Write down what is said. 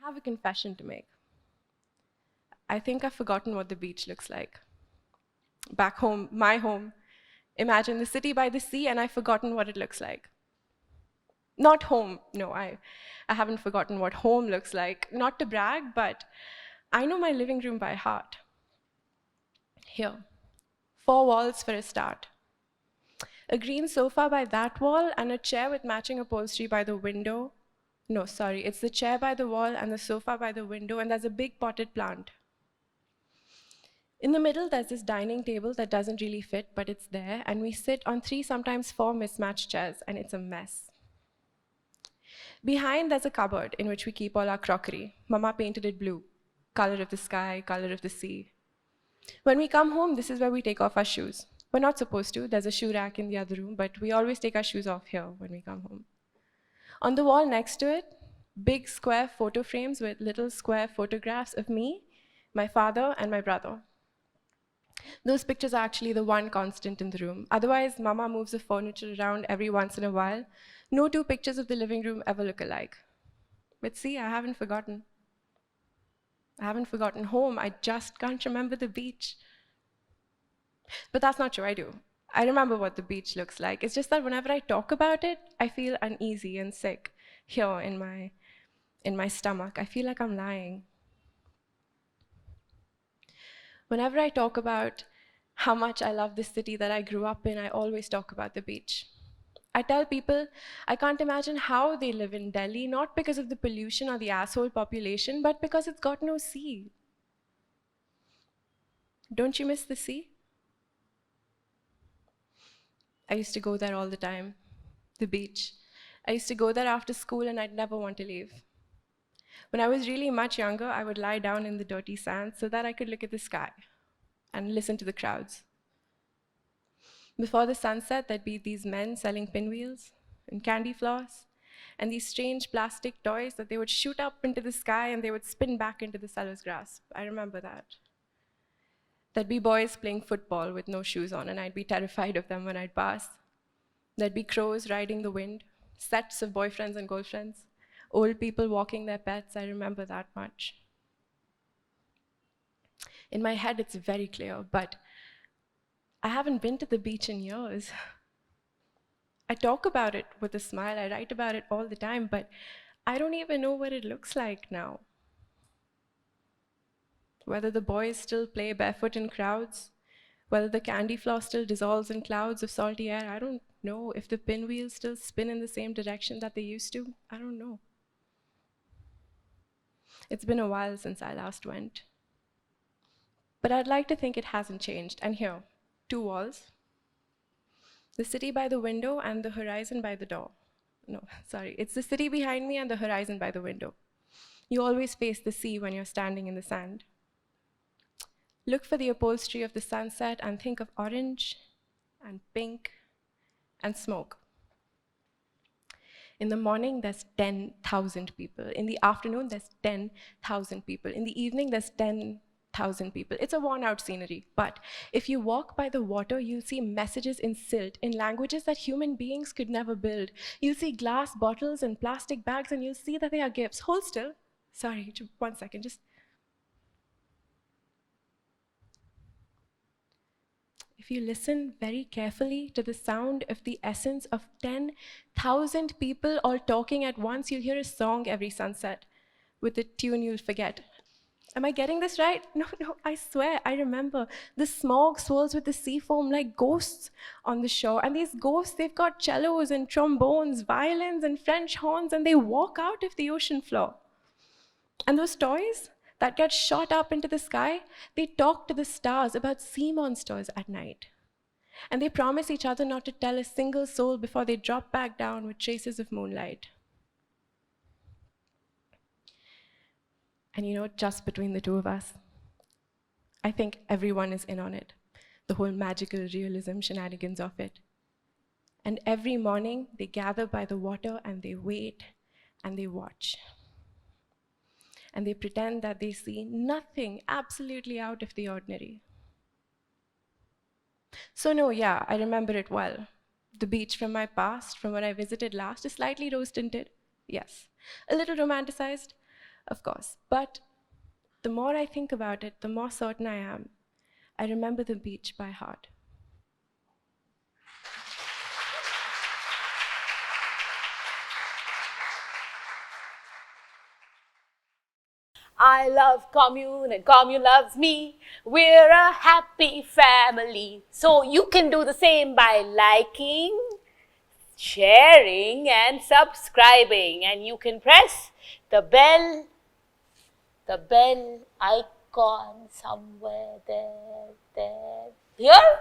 I have a confession to make. I think I've forgotten what the beach looks like. Back home, my home, imagine the city by the sea, and I've forgotten what it looks like. Not home, no, I haven't forgotten what home looks like. Not to brag, but I know my living room by heart. Here, 4 walls for a start. A green sofa by that wall, and a chair with matching upholstery by the window. No, sorry, it's the chair by the wall and the sofa by the window, and there's a big potted plant. In the middle, there's this dining table that doesn't really fit, but it's there, and we sit on 3, sometimes 4 mismatched chairs, and it's a mess. Behind, there's a cupboard in which we keep all our crockery. Mama painted it blue, color of the sky, color of the sea. When we come home, this is where we take off our shoes. We're not supposed to, there's a shoe rack in the other room, but we always take our shoes off here when we come home. On the wall next to it, big square photo frames with little square photographs of me, my father, and my brother. Those pictures are actually the one constant in the room. Otherwise, Mama moves the furniture around every once in a while. No 2 pictures of the living room ever look alike. But see, I haven't forgotten. I haven't forgotten home. I just can't remember the beach. But that's not true, I do. I remember what the beach looks like. It's just that whenever I talk about it, I feel uneasy and sick here in my stomach. I feel like I'm lying. Whenever I talk about how much I love the city that I grew up in, I always talk about the beach. I tell people I can't imagine how they live in Delhi, not because of the pollution or the asshole population, but because it's got no sea. Don't you miss the sea? I used to go there all the time, the beach. I used to go there after school and I'd never want to leave. When I was really much younger, I would lie down in the dirty sand so that I could look at the sky and listen to the crowds. Before the sunset, there'd be these men selling pinwheels and candy floss and these strange plastic toys that they would shoot up into the sky and they would spin back into the seller's grasp. I remember that. There'd be boys playing football with no shoes on, and I'd be terrified of them when I'd pass. There'd be crows riding the wind, sets of boyfriends and girlfriends, old people walking their pets. I remember that much. In my head, it's very clear, but I haven't been to the beach in years. I talk about it with a smile, I write about it all the time, but I don't even know what it looks like now. Whether the boys still play barefoot in crowds, whether the candy floss still dissolves in clouds of salty air, I don't know. If the pinwheels still spin in the same direction that they used to, I don't know. It's been a while since I last went. But I'd like to think it hasn't changed. And here, 2 walls. The city by the window and the horizon by the door. No, sorry, it's the city behind me and the horizon by the window. You always face the sea when you're standing in the sand. Look for the upholstery of the sunset and think of orange and pink and smoke. In the morning, there's 10,000 people. In the afternoon, there's 10,000 people. In the evening, there's 10,000 people. It's a worn-out scenery, but if you walk by the water, you'll see messages in silt, in languages that human beings could never build. You'll see glass bottles and plastic bags, and you'll see that they are gifts. Hold still. Sorry, just 1 second, just. If you listen very carefully to the sound of the essence of 10,000 people all talking at once, you'll hear a song every sunset with a tune you'll forget. Am I getting this right? No, I swear, I remember. The smog swirls with the sea foam like ghosts on the shore. And these ghosts, they've got cellos and trombones, violins and French horns, and they walk out of the ocean floor. And those toys that get shot up into the sky, they talk to the stars about sea monsters at night. And they promise each other not to tell a single soul before they drop back down with traces of moonlight. And you know, just between the 2 of us, I think everyone is in on it, the whole magical realism shenanigans of it. And every morning, they gather by the water and they wait and they watch. And they pretend that they see nothing absolutely out of the ordinary. So no, yeah, I remember it well. The beach from my past, from when I visited last, is slightly rose-tinted, yes. A little romanticized, Of course. But the more I think about it, the more certain I am. I remember the beach by heart. I love Kommune and Kommune loves me. We're a happy family. So you can do the same by liking, sharing and subscribing, and you can press the bell icon somewhere there. Here?